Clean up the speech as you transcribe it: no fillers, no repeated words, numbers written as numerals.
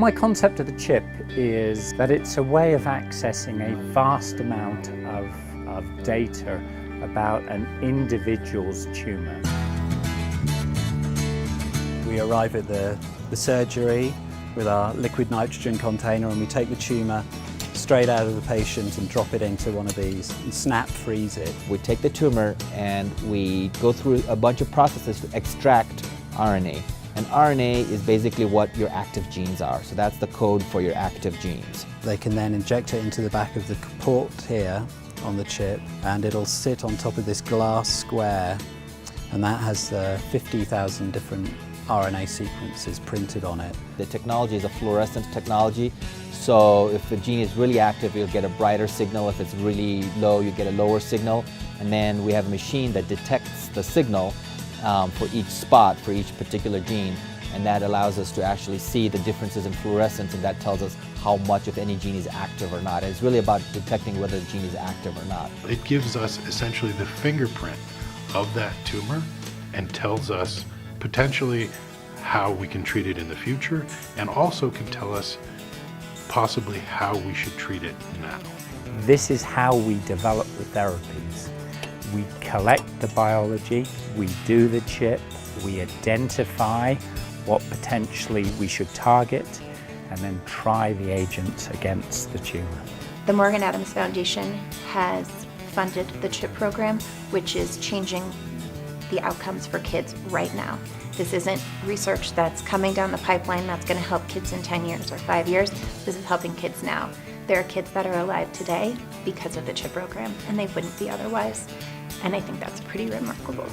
My concept of the chip is that it's a way of accessing a vast amount of data about an individual's tumour. We arrive at the surgery with our liquid nitrogen container, and we take the tumour straight out of the patient and drop it into one of these and snap freeze it. We take the tumor and we go through a bunch of processes to extract RNA. And RNA is basically what your active genes are. So that's the code for your active genes. They can then inject it into the back of the port here on the chip, and it'll sit on top of this glass square, and that has 50,000 different RNA sequences printed on it. The technology is a fluorescent technology, so if the gene is really active, you'll get a brighter signal. If it's really low, you get a lower signal. And then we have a machine that detects the signal for each spot, for each particular gene, and that allows us to actually see the differences in fluorescence, and that tells us how much of any gene is active or not. It's really about detecting whether the gene is active or not. It gives us essentially the fingerprint of that tumor and tells us potentially how we can treat it in the future, and also can tell us possibly how we should treat it now. This is how we develop the therapies. We collect the biology, we do the chip, we identify what potentially we should target, and then try the agent against the tumor. The Morgan Adams Foundation has funded the CHIP program, which is changing the outcomes for kids right now. This isn't research that's coming down the pipeline that's going to help kids in 10 years or 5 years. This is helping kids now. There are kids that are alive today because of the CHIP program, and they wouldn't be otherwise. And I think that's pretty remarkable.